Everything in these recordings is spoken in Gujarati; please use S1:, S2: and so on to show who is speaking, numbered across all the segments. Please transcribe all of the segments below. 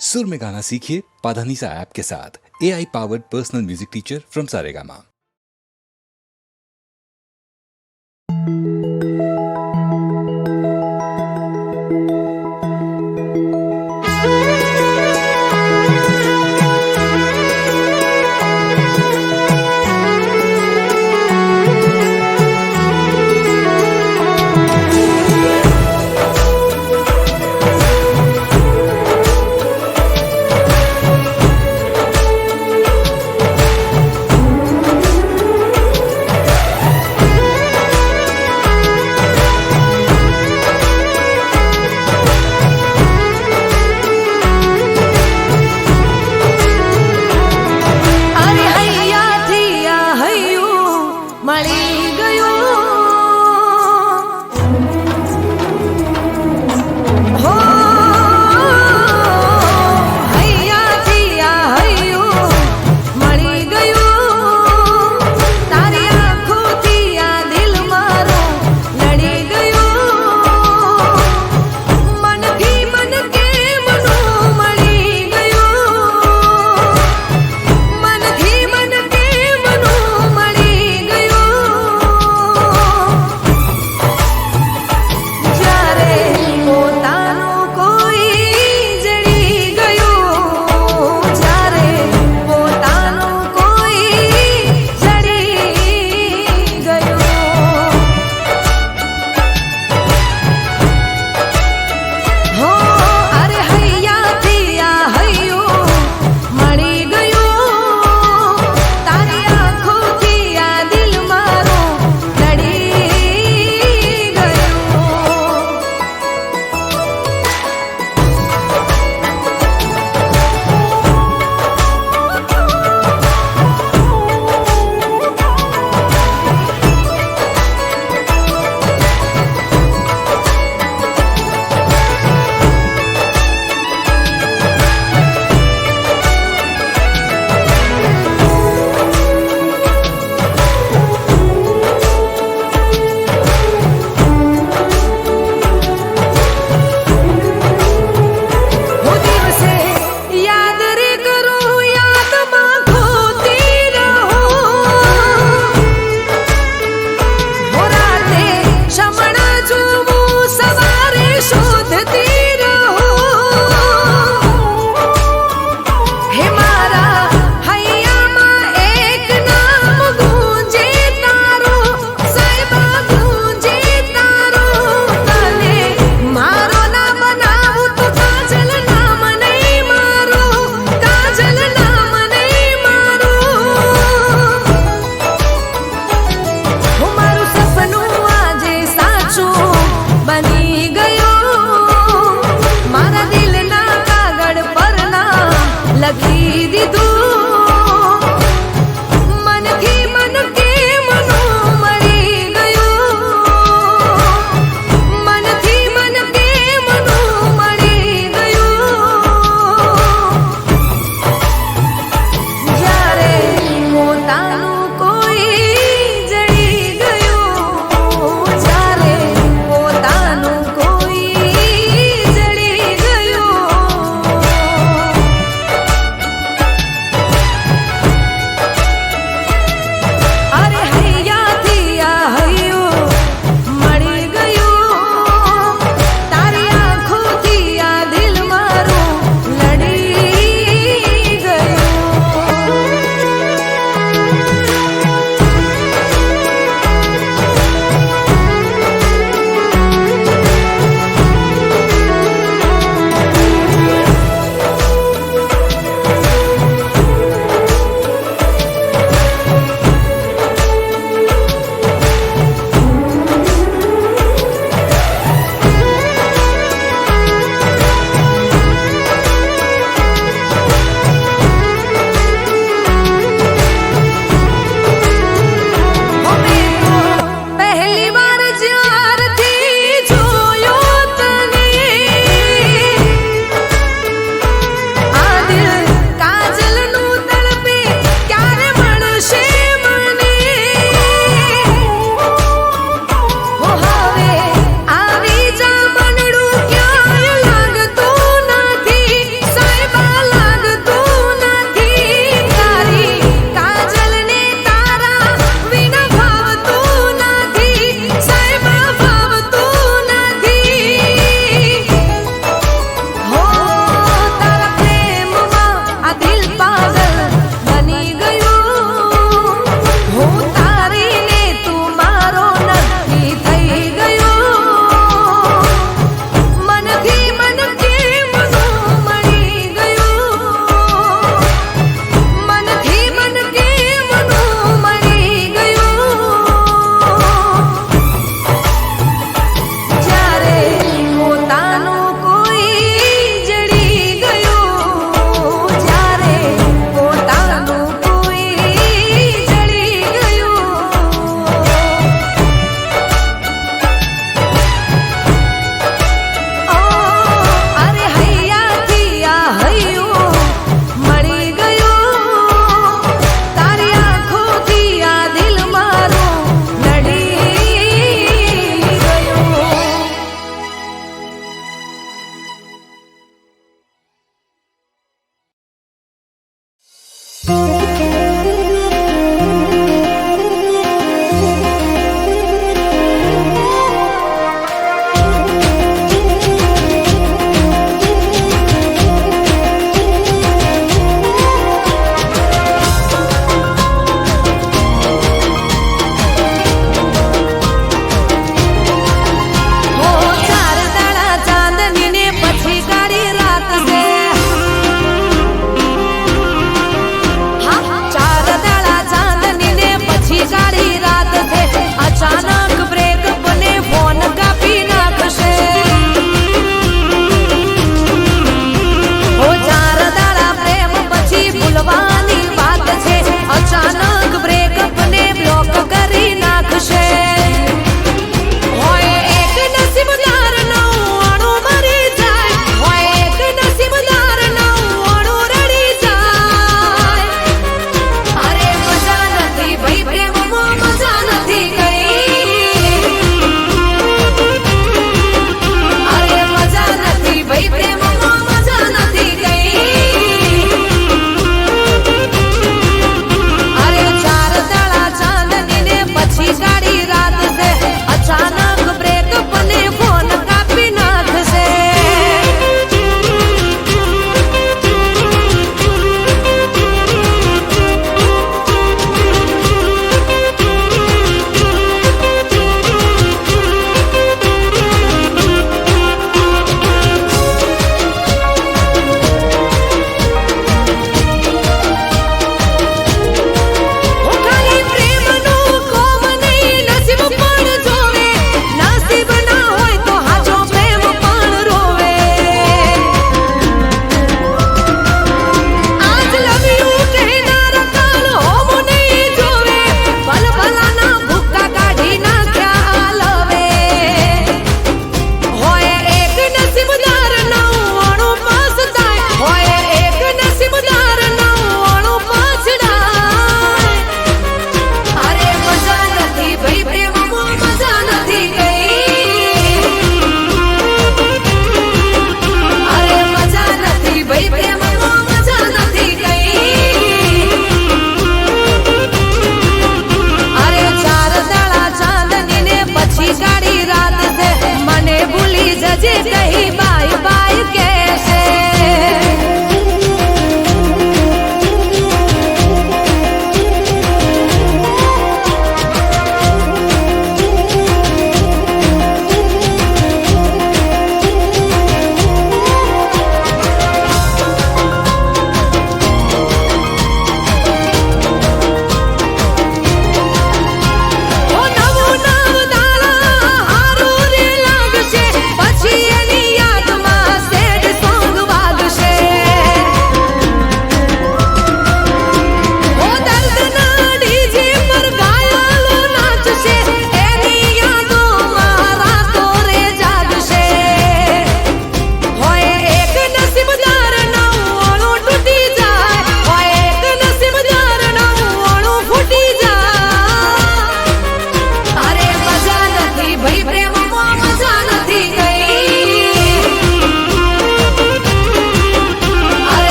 S1: सुर में गाना सीखिए पाधानीसा ऐप के साथ। AI powered personal music teacher from Saregama.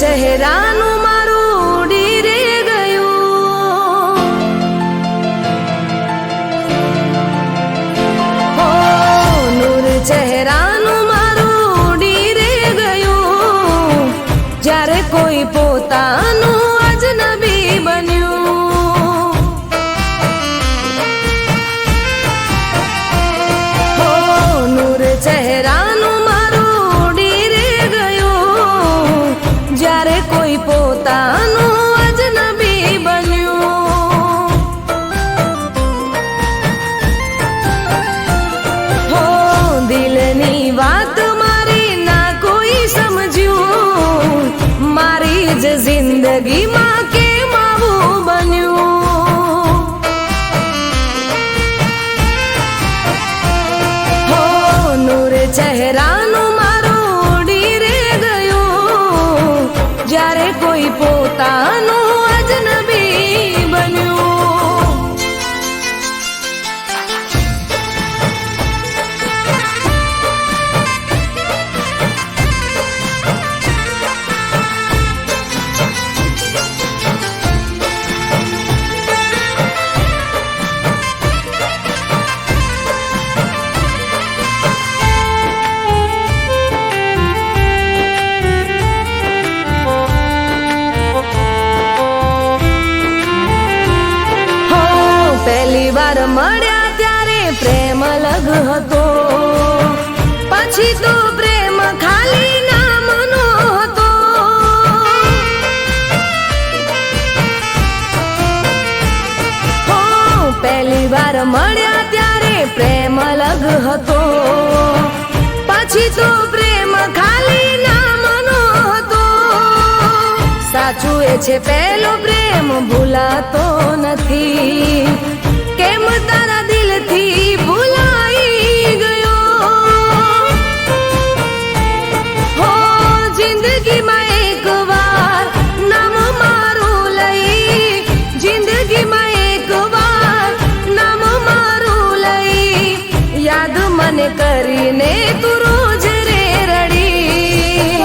S2: ચહેરાનું મારું ઉડી રે ગયું. હો નૂર ચહેરાનું મારું ઉડી રે ગયું. જ્યારે કોઈ પોતાનું અજનબી બન્યું. હો નૂર ચહેરાનું મારું ઉડી રે ગયું. જ્યારે કોઈ પોતાનું અજનબી બન્યું. હો દિલની વાત મારી ના કોઈ સમજ્યું. મારી જ જિંદગીમાં કેમ આવું બન્યું. હો નૂર ચહેરાનું મારું ઉડી રે ગયું. જ્યારે કોઈ પોતાનું અજનબી બન્યું. હો પહેલી વાર મળ્યા ત્યારે પ્રેમ અલગ હતો. પછી તો પ્રેમ ખાલી નામનો હતો. હો પહેલી વાર મળ્યા ત્યારે પ્રેમ અલગ હતો. પછી તો પ્રેમ ખાલી નામનો હતો. સાચું એ છે પહેલો પ્રેમ ભૂલાતો નથી. કેમ તારા દિલથી ભૂલાઈ ગયો. હો જિંદગીમાં એક વાર નામ મારું લઈ. જિંદગીમાં એક વાર નામ મારું લઈ. યાદ મને કરીને તું રોજ રે રડી.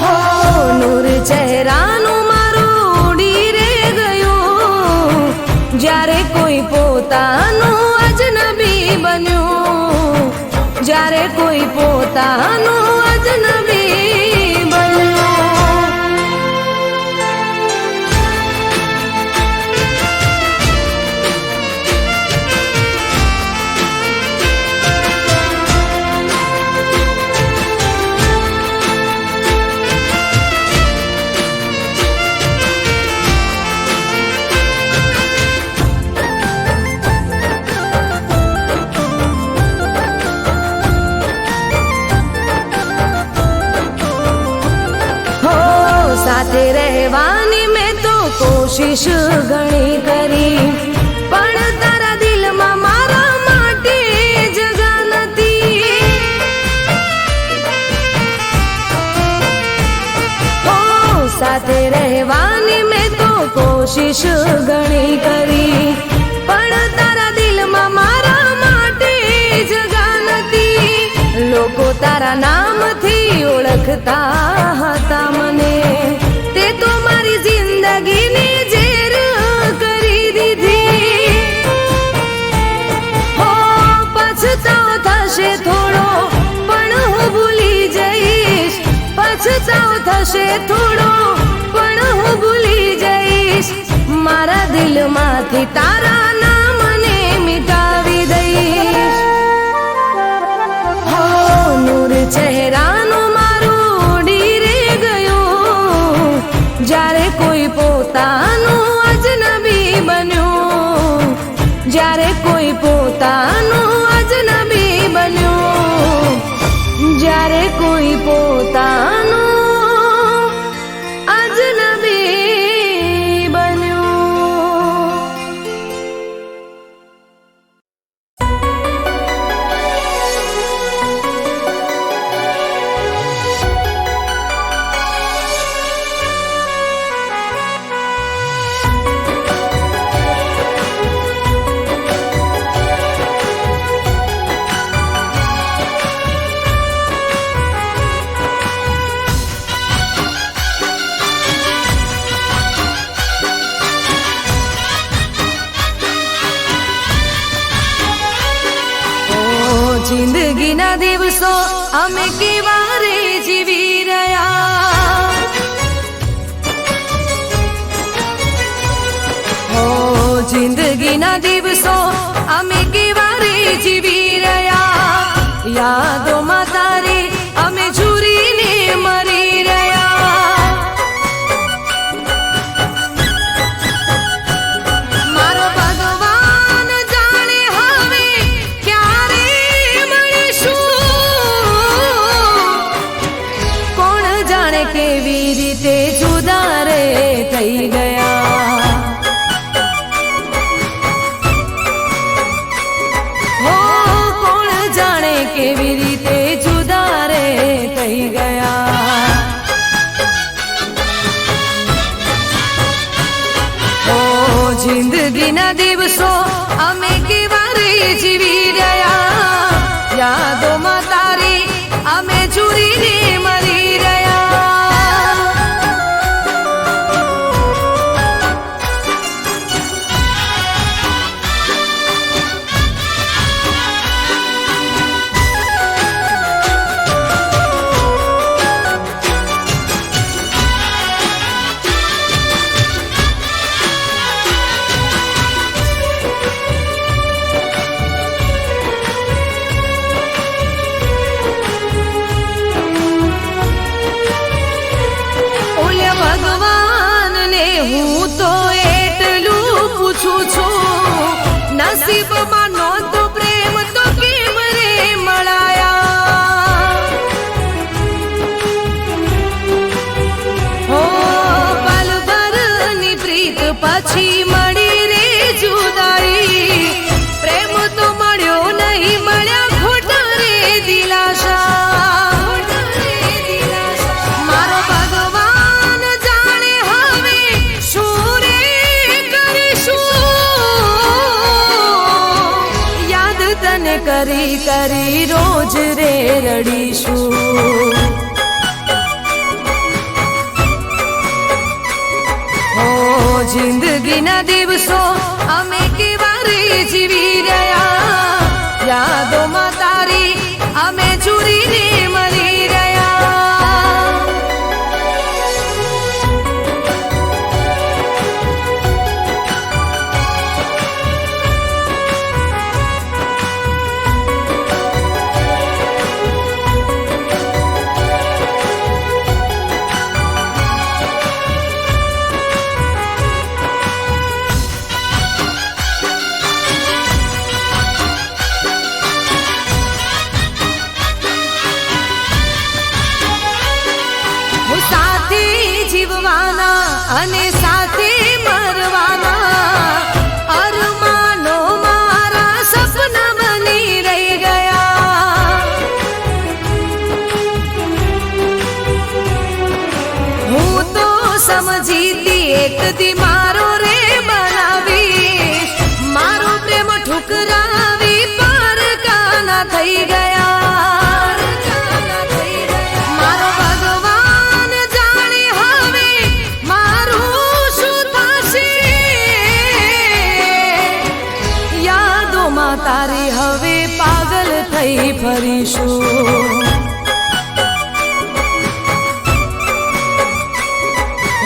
S2: હો નૂર ચહેરાનું મારું ઉડી રે ગયું. જ્યારે કોઈ પોતાનું અજનબી બન્યું. જ્યારે કોઈ પોતાનું અજનબી બન્યું. હો સાથે રહેવાની મેં તો કોશિશ ઘણી કરી. પણ તારા દિલમાં મારા માટે જગા નથી. હો સાથે રહેવાની મેં તો કોશિશ ઘણી કરી. પણ તારા દિલમાં મારા માટે જગા નથી. લોકો તારા નામથી ઓળખતા હતા મને. તે તો મારી જિંદગીની ઝેર કરી દીધી. હો પછતાવો થશે થોડો પણ હું ભૂલી જઈશ. પછતાવો થશે થોડો પણ હું ભૂલી જઈશ. મારા દિલમાંથી તારા નામને મિટાવી દઈશ. હો નૂર ચહેરાનું મારું ઉડી રે ગયું. જ્યારે કોઈ પોતાનું અજનબી બન્યું. જ્યારે કોઈ પોતાનું અજનબી બન્યું. જ્યારે કોઈ પોતાનું અજનબી બન્યું. જિંદગીના દિવસો અમે કેવા રે જીવી રહ્યા, ઓ જિંદગીના દિવસો અમે કેવા રે જીવી રહ્યા, યાદોમાં તારી અમે ઝૂરીને મરી રહ્યા. મારો ભગવાન જાણે હવે ક્યારે મળીશું, કોણ જાણે કેવી રીતે જુદા રે થઈ ગયા, હો કોણ જાણે કેવી રીતે જુદા રે થઈ ગયા. ઓ જિંદગીના દિવસો અમે કેવા રે જીવી રહ્યા, યાદોમાં તારી અમે ઝૂરીને મરી રહ્યા. ભગવાનને હું તો એટલું પૂછું છું, નસીબમાં નહોતો પ્રેમ તો કેમ રે મળાયા. હો પલભરની પ્રીત પછી મળી રે જુદાઈ, પ્રેમ તો મળ્યો નહીં, મળ્યા ખોટા રે દિલાસા. મારો ભગવાન જાણે હવે શું રે કરીશું, યાદ તને કરી કરી રોજ રે રડીશું. ઓ જિંદગીના દિવસો અમે કેવા રે જીવી રહ્યા, યાદોમાં તારી અમે ઝૂરીને મરી રહ્યા. હું સાથે જીવવાના અને સાથે મરવાના, અરમાનો મારા સપના બની રહી ગયા. હું તો સમજીતી એક દી મારો રે બનાવીશ, મારો પ્રેમ ઠુકરાવી પારકાના થઈ ગયા. મારો ભગવાન જાણે હવે મારું શું થશે, યાદોમાં તારી હવે પાગલ થઈ ફરીશું.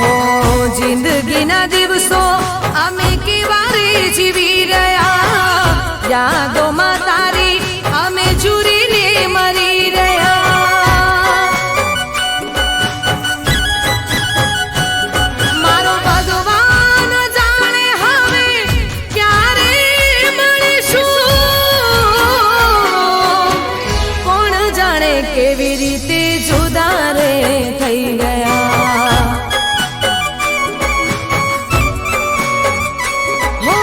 S2: ઓ જિંદગીના દિવસો અમે કેવા રે જીવી રહ્યા, યાદોમાં તારી અમે ઝૂરીને મરી રહ્યા. મારો ભગવાન જાણે હવે ક્યારે મળીશું, કોણ જાણે કેવી રીતે જુદા રે થઈ ગયા. હો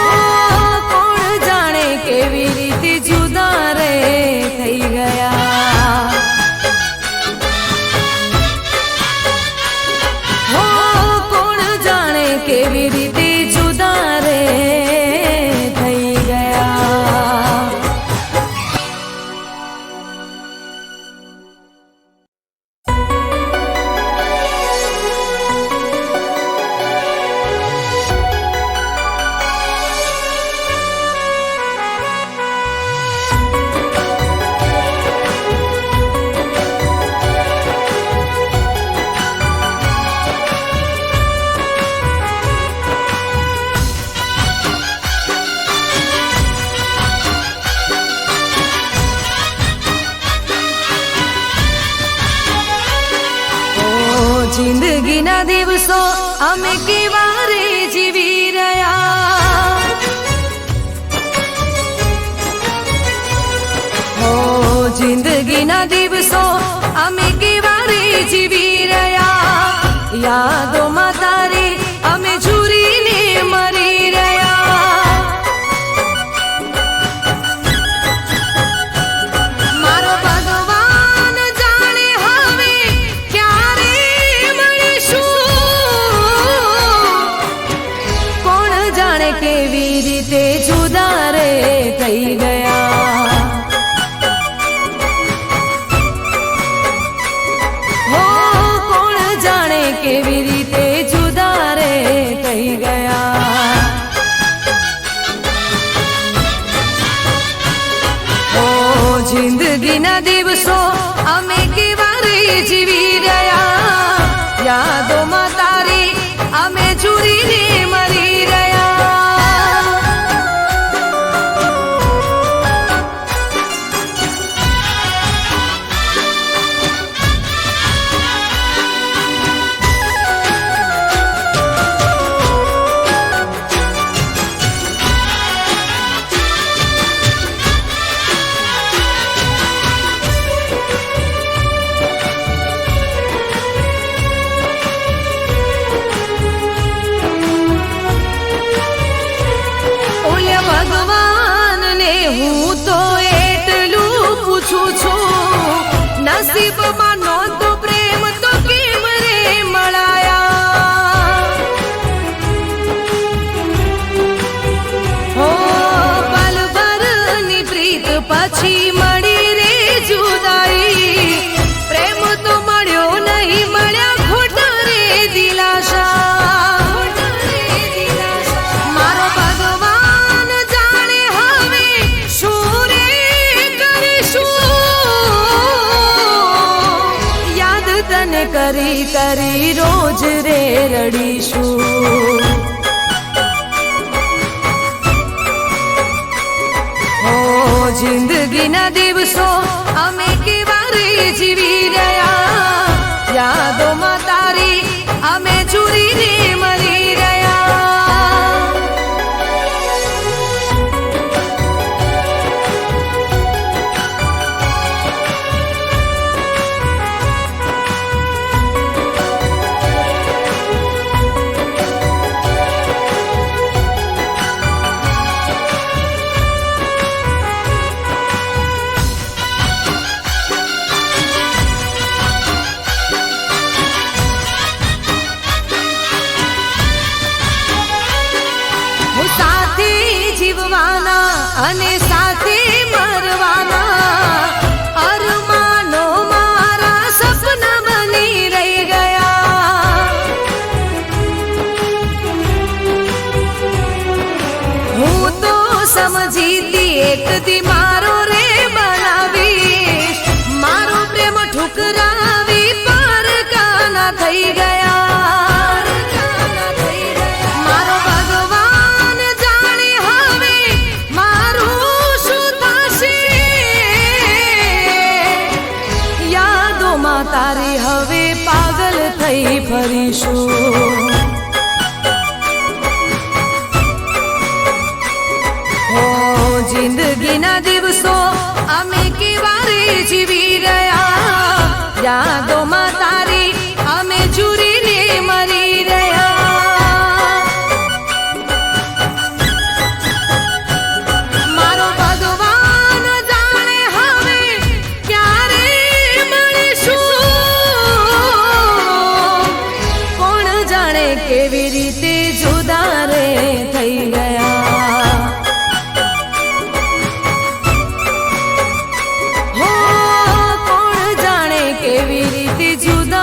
S2: કોણ જાણે કેવી રીતે જુદા જિંદગીના દિવસો અમે કેવા રે જીવી રહ્યા, હો જિંદગીના દિવસો અમે કેવા રે જીવી રહ્યા, યાદોમાં તારી અમે ઝૂરીને મરી રહ્યા. મારો ભગવાન જાણે હવે ક્યારે મળીશું, કોણ જાણે કેવી રીતે જુદા રે થઈ ગયા, હો કોણ જાણે કેવી રીતે જુદા રે થઈ ગયા. ઓ જિંદગીના દિવસો અમે કેવા રે જીવી રહ્યા, યાદોમાં તારી અમે ઝૂરીને મરી રહ્યા. ભગવાનને હું તો એટલું પૂછું છું, નસીબમાં નહોતો પ્રેમ તો કેમ રે મળાયા, હો પલભરની પ્રીત પછી મળી રે જુદાઈ, પ્રેમ તો મળ્યો નહીં મળ્યા ખોટા રે દિલાસા. મારો ભગવાન જાણે હવે શું રે કરીશું, યાદ તને કરી કરી રોજ રે રડીશું, ઓ જિંદગીના દિવસો અમે કેવા રે જીવી રહ્યા, યાદોમાં તારી અમે ઝૂરીને મરી રહ્યા. હું સાથે જીવવાના અને સાથે મરવાના, અરમાનો મારા સપના બની રહી ગયા. હું તો સમજીતી એક દી મારો રે બનાવીશ, મારો પ્રેમ ઠુકરાવી પારકાના થઈ ગયા. મારો ભગવાન જાણે હવે મારું શું થશે, યાદોમાં તારી હવે પાગલ થઈ ફરીશું, હો જિંદગીના દિવસો અમે કેવા રે જીવી રહ્યા, યાદોમાં તારી અમે ઝૂરીને મરી રહ્યા. મારો ભગવાન જાણે હવે ક્યારે મળીશું, કોણ જાણે કેવી રીતે જુદા રે થઈ ગયા, હો કોણ જાણે કેવી રીતે જુદા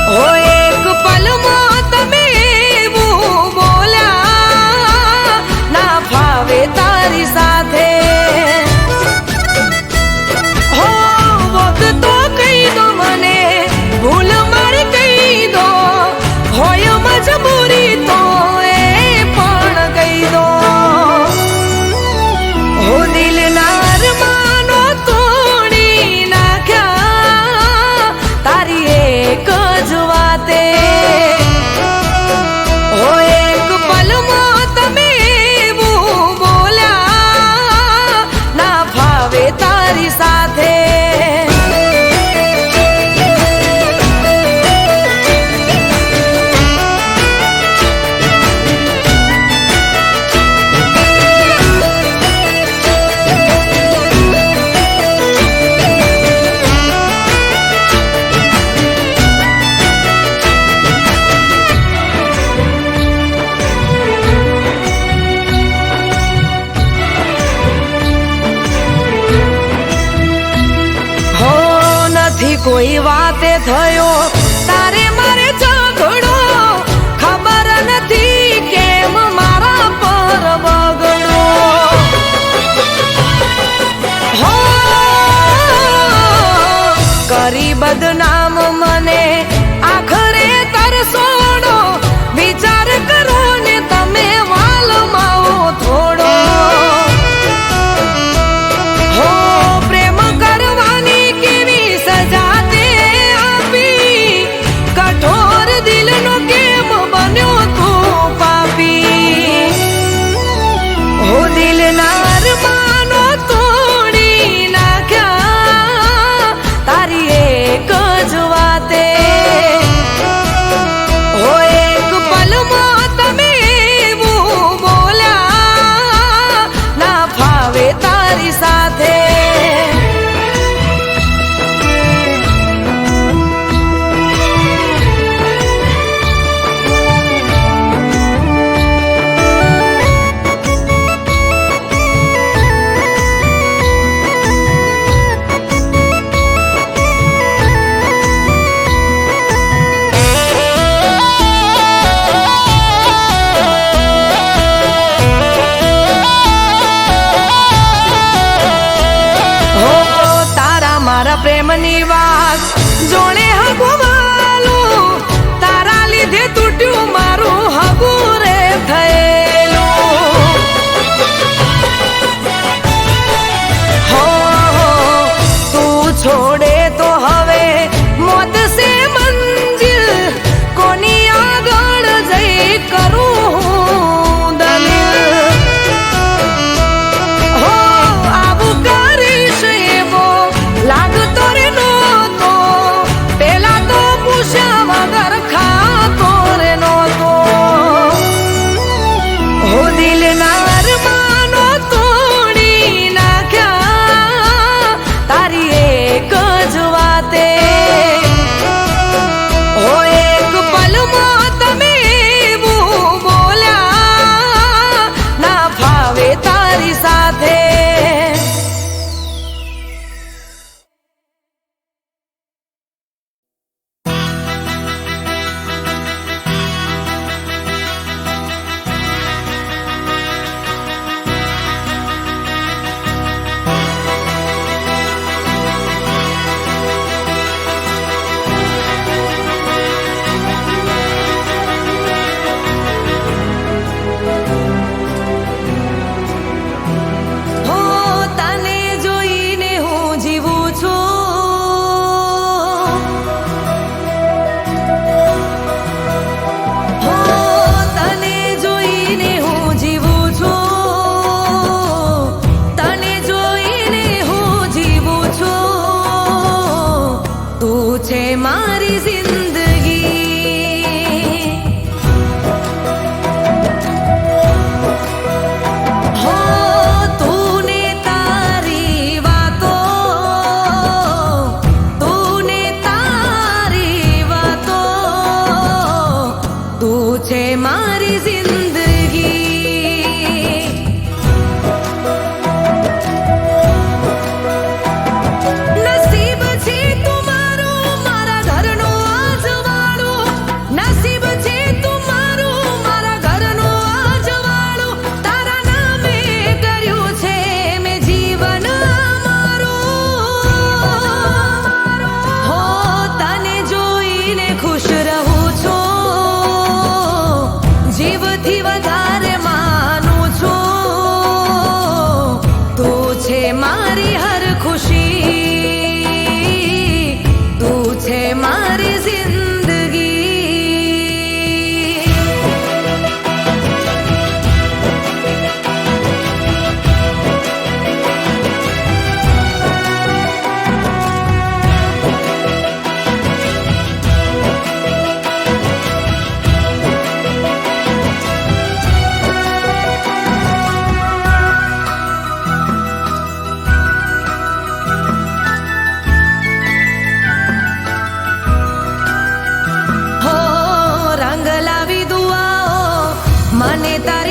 S2: હો એક પલમાં તમે એવું બોલ્યા ના ફાવે તારી સાથે હો વખત તો કહી દો મને ભૂલ મારી કહી દો હોય મજબૂરી તો એ પણ કહી દો હો દિલના અરમાનો તોડી નાખ્યા તારી એક જ વાતે હો એક પલમાં તમે એવું બોલ્યા ના ફાવે તારી સાથે કોઈ વાતે થયો તારે મારે ઝઘડો ખબર નથી કેમ મારા પર બગડો હો કરી બદનામ મને આખરે તરસોડો વિચાર કરો ને તમે વાલમાઓ થોડો હો પ્રેમ કરવાની કેવી સજા કઠોર દિલનો કેમ બન્યો તું પાપી હો દિલના અરમાનો તોડી નાખ્યા તારી એક જ વાતે હો એક પલમાં તમે એવું બોલ્યા ના ફાવે તારી સાથે પ્રેમની વાત જોડે હગવાલું તારા લીધે તૂટ્યું મારું હગું રે થયેલું હો તું છોડે તો હવે મોત સે મંજિલ કોની આગળ જઈ કરું દલીલ હો આવું કરીશ એવો લાગતો રે નો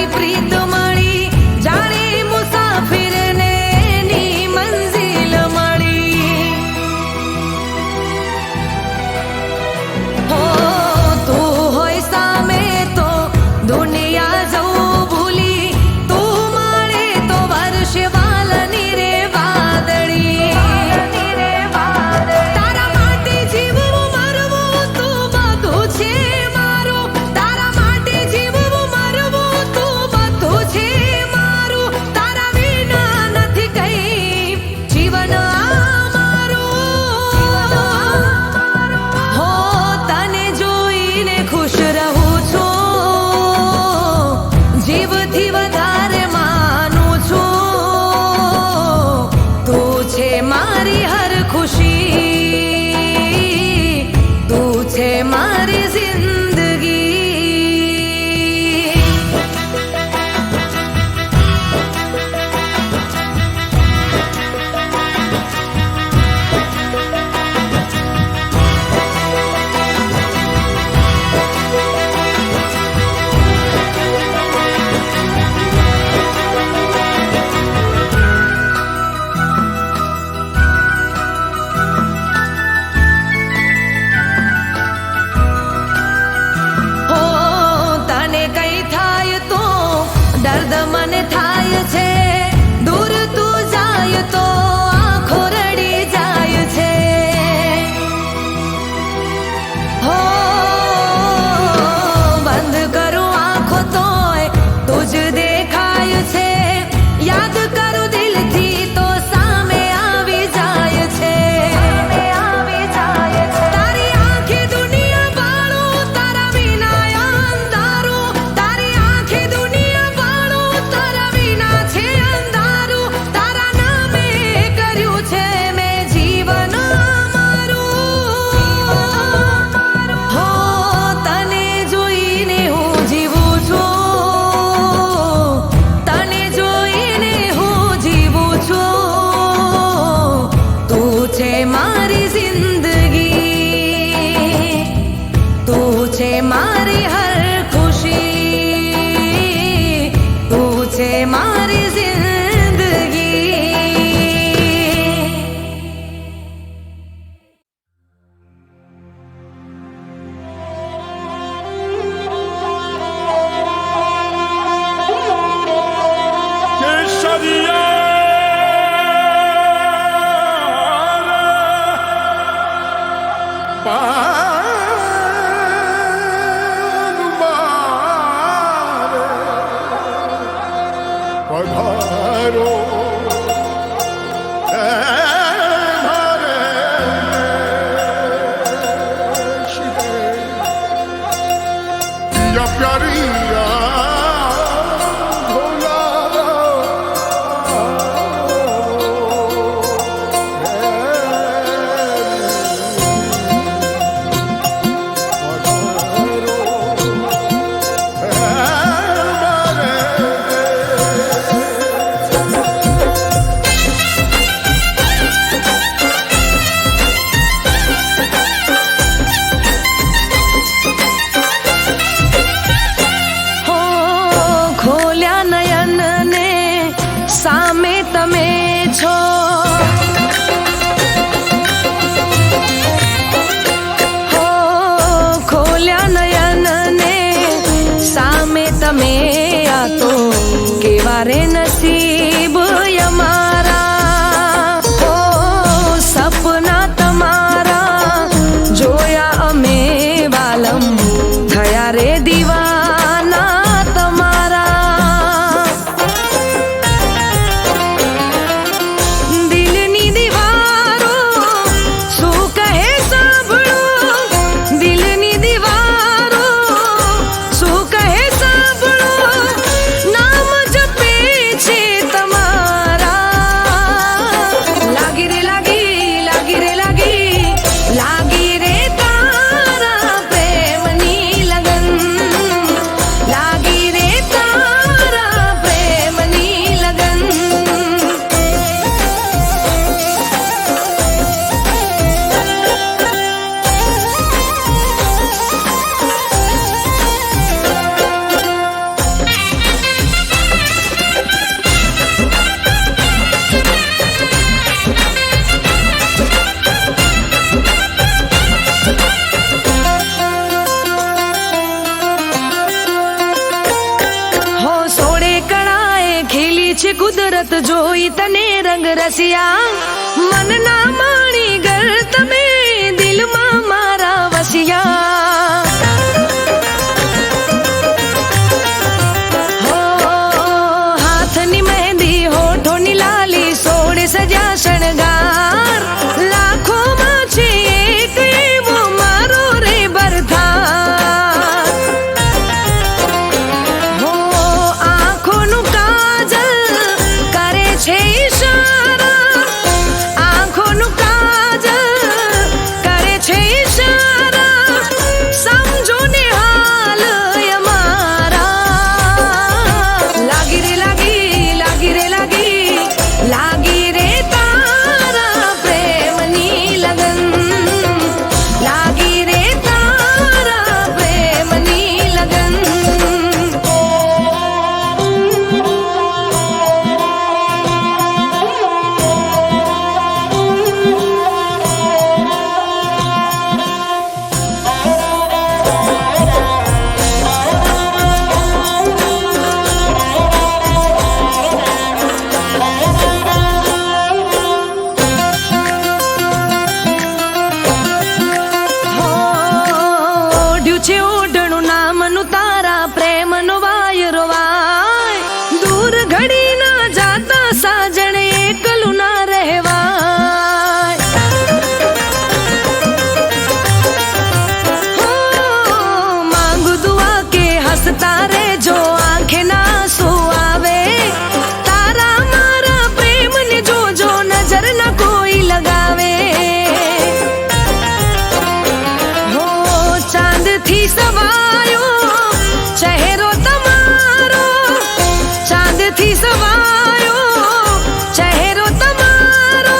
S2: તારી પ્રીત મળી જાણે મુસાફિરને એની મંઝિલ મળી. હો તું હોય સામે તો દુનિયા જવું ભૂલી, તું મળે તો વર્ષે વાલની રે વાદળી. તારા માટે જીવવું મરવું તું બધું છે મારું, તારા માટે જીવવું મરવું તું બધું છે મારું, તારા વિના નથી કઈ જીવન અમારું. હો તને જોઈને ખુશ રહું છું, જીવથી વધારે માનું છું, તું છે મારી હર ખુશી, તું છે મારી જિંદગી. હો તને કઈ થાય તો દર્દ મને થાય છે, દૂર તું જાય તો આંખો રડી જાય છે. હો બંધ કરું આંખો તોય તુજ દેખાય છે, યાદ કરું દિલથી તો સામે આવી જાય છે. તારી આંખે દુનિયા બાળું, તારા વિના અંધારું, તારી આંખે દુનિયા બાળું, તારા વિના છે અંધારું, તારા નામે કર્યું છે મેં જીવન મારું. હો તને જોઈને હું જીવું છું, તને જોઈને હું જીવું છું, તું છે મારી જિંદગી, તું છે મારી હર ખુશી, તું છે મારી જિંદગી.
S3: પધારો મારે યા પ્યારી
S2: હો ખોલ્યા નયન ને સામે તમે છો, હો ખોલ્યા નયન ને સામે તમે, આ તો કેવા રે નસીબ અમારા. હો સપના તમારા જોયા અમે વાલમ, થયા રે દીવાના તમારા. દિલની દીવારો શું કહે સાંભળો, દિલની દીવારો શું કહે સાંભળો, નામ જપે છે તમારા. લાગી રે લાગી, લાગી રે લાગી, લાગી રે તારા પ્રેમની લગન. છે કુદરત જોઈ તને રંગ રસિયા મન ના માણી ગર તમે દિલમાં મારા વસિયા હો હાથની મહેંદી હોઠોની લાલી સોળે સજા શણગાર લાખોમાં છે એક એવો મારો રે બરથાર હો આંખોનું કાજલ કરે છે ઈશારા આંખોનું કાજલ કરે છે ઈશારા સમજો ને હાલ અમારા લાગી રે લાગી રે લાગી રે તારા પ્રેમની લગન લાગી રે તારા પ્રેમની લગન ઓઢ્યું છે ઓઢણું નામનું તારા પ્રેમનો વાયરો વાય દૂર ઘડી ના જાતા સાજણ એકલું ના રહેવાય હો માંગુ દુઆ કે હસતા રહેજો આંખે ના આંસુ આવે તારા મારા પ્રેમને જોજો નજર ના કોઈ લગાવે હો ચાંદથી સવાયો ચહેરો તમારો ચાંદથી સવાયો ચહેરો તમારો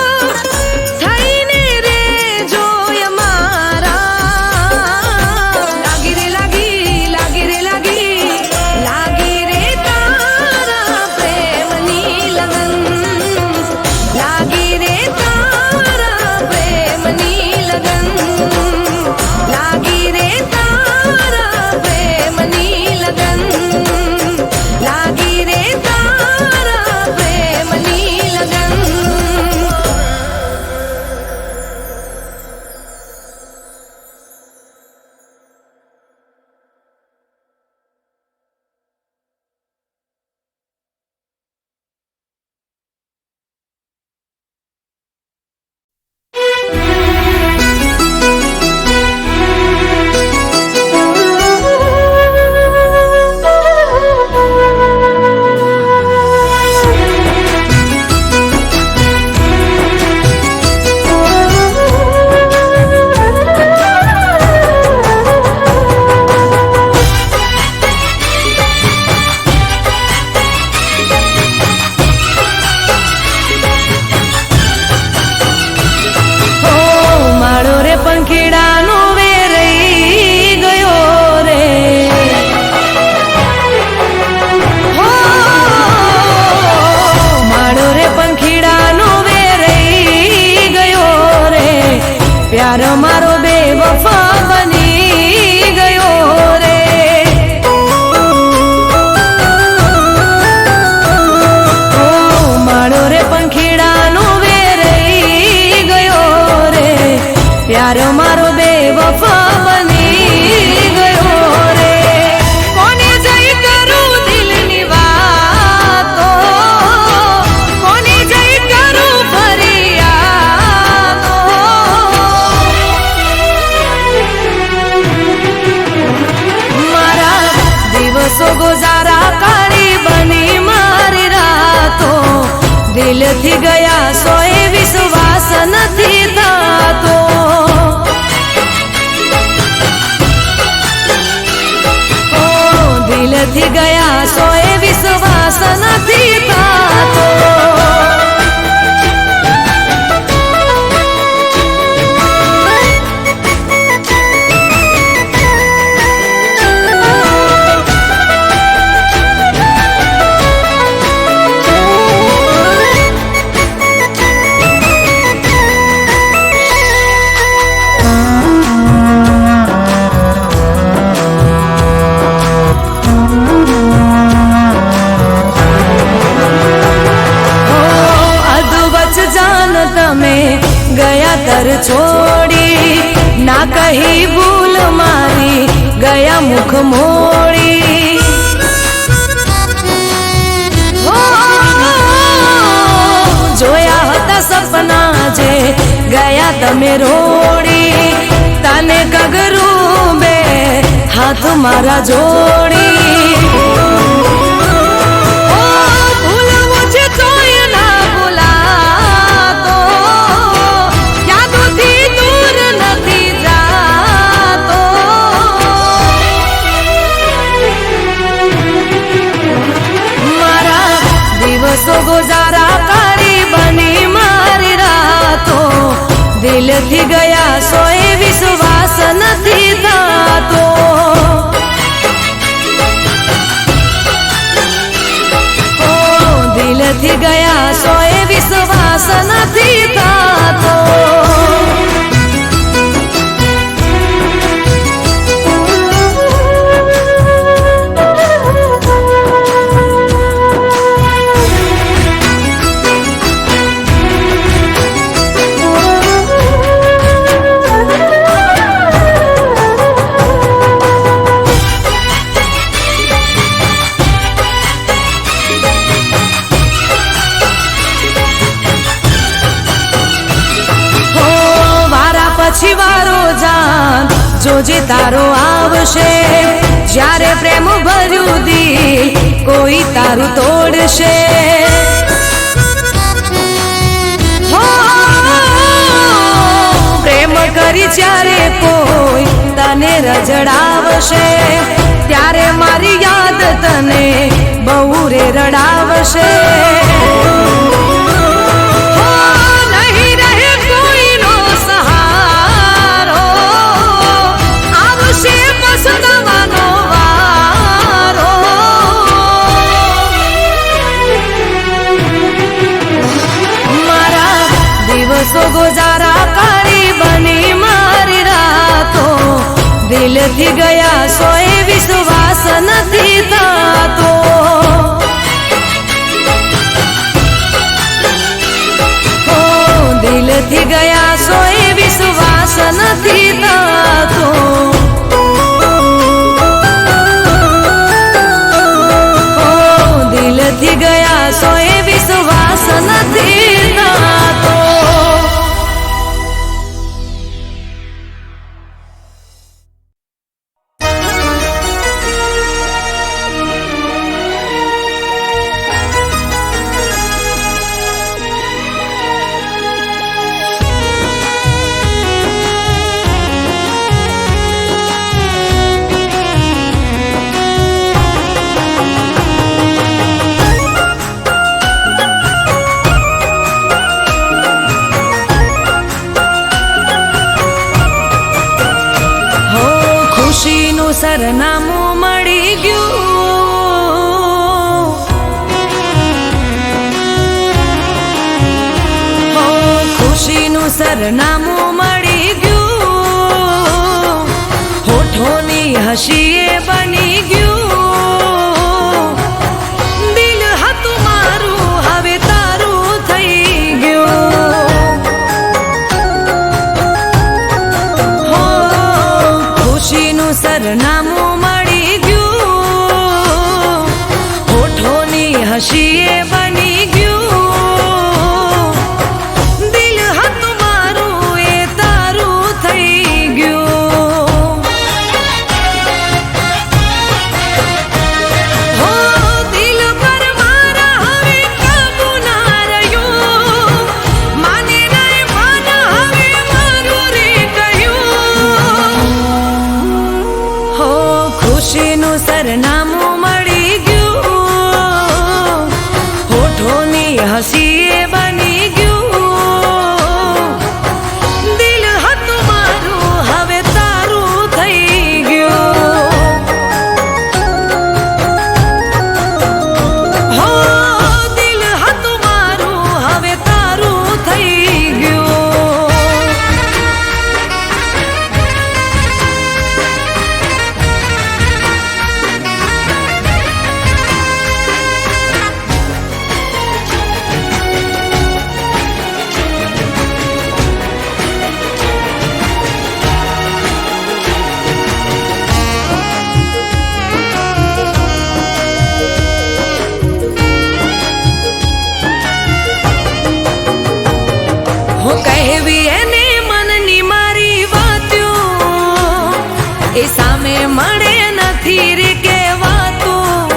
S2: થઈને રે જોય મારા લાગી રે લાગી રે તારા પ્રેમની લગન લાગી રે તારા પ્રેમની લગન લાગી રે તારા પ્રેમની લગન લાગી રે તારા પ્રેમની લગન માળો રે પંખીડાનો વેરઈ ગયો રે હો માળો રે પંખીડાનો વેરઈ ગયો રે પ્યાર મારો બેવફા બની ગયો રે હો માળો રે પંખીડાનો વેરઈ ગયો રે પ્યાર મારો બેવફા બની ગયો રે કોને જઈ કરું દિલની વાતો કોને જઈ કરું ફરિયાદો મારા દિવસો ગુજારા કાળી બની મારી રાતો દિલથી ગયા સોય વિશ્વાસ નથી થતો દિલથી ગયા સોય વિશ્વાસ નથી થતો મોડી હો, જોયા હતા સપના જે ગયા તમે રોડી, તને કગરું બે હાથ મારા જોડી, ઓ ભૂલવું છે તોય ના ભૂલાતો, યાદોથી દૂર નથી જાતો, મારા દિવસો ગુજારા કરી બની મારી રાતો, દિલથી ગયા સોય વિશ્વાસ નથી થતો, ઓ દિલથી ગયા સોય વિશ્વાસ નથી થતો, પછી વારો જાન જોજે તારો આવશે, જ્યારે પ્રેમ ભર્યું દિલ કોઈ તારું તોડશે, હો પ્રેમ કરી જ્યારે કોઈ તને રજડાવશે, ત્યારે મારી યાદ તને બહુ રે રડાવશે, ગુજારા કરી બની મારી રાતો, દિલથી ગયા સોય વિશ્વાસ નથી થતો, ઓ દિલથી ગયા સોય વિશ્વાસ નથી થતો, ઓ દિલથી ગયા સોય વિશ્વાસ નથી થતો. ખુશીનું સરનામું મળી ગયું, હો ખુશીનું સરનામું મળી ગયું, હોઠોની હસીએ બની ગયું, દિલ હતું મારું હવે તારું થઈ ગયું, હો ખુશીનું સરનામું મળી ગયું, હોઠોની હસીએ બની ગયું, દિલ હતું મારું એ તારું થઈ ગયું, હો દિલ પર મારા હવે કાબુ ના રહ્યું, માને નહીં મન હવે મારું રે કહ્યું, હો ખુશીનું સરનામું મળી ગયું, હોઠોની હસીએ બની ગયું, દિલ હતું મારું હવે તારું થઈ ગયું, હો દિલ હતું મારું હવે તારું થઈ ગયું. એ સામે મળે નથી રે કહેવાતું.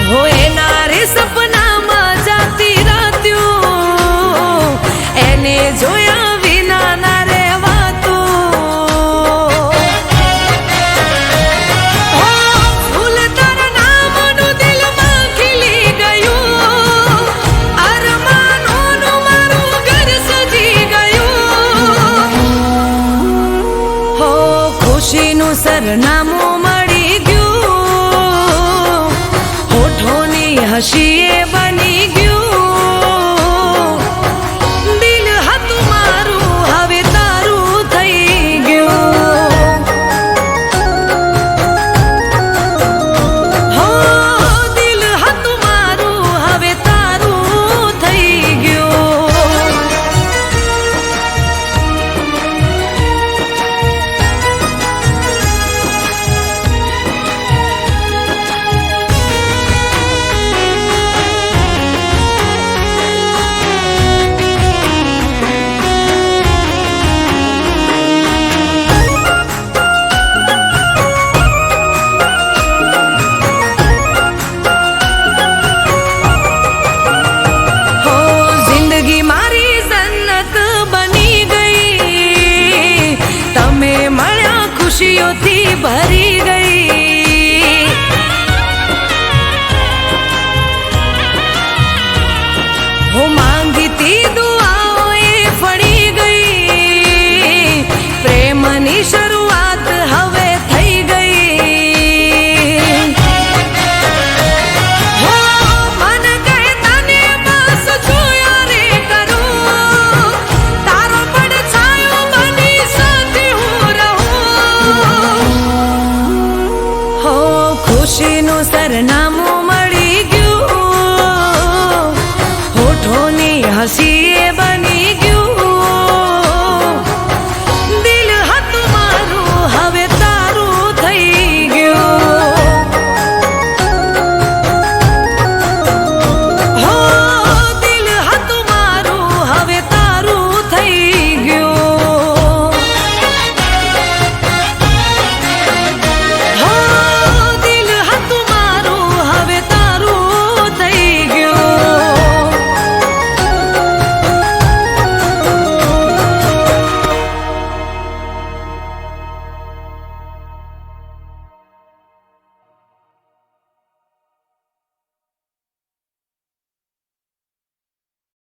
S2: હો એના રે સપનામાં જાતી રાત્યું, એને જોયા વિના ના રહેવાતું. હો ફૂલ તારા નામનું દિલમાં ખીલી ગયું, અરમાનોનું મારું ઘર સજી ગયું. હો ખુશીનું સરનામું મળી ગયું, હોઠોની હસીએ બની ગયું. દિલ હતું મારું હવે તારું થઈ ગયું. હો દિલ હતું મારું હવે તારું થઈ ગયું. હો જિંદગી મારી જન્નત બની ગઈ, તમે મળ્યા ખુશીઓથી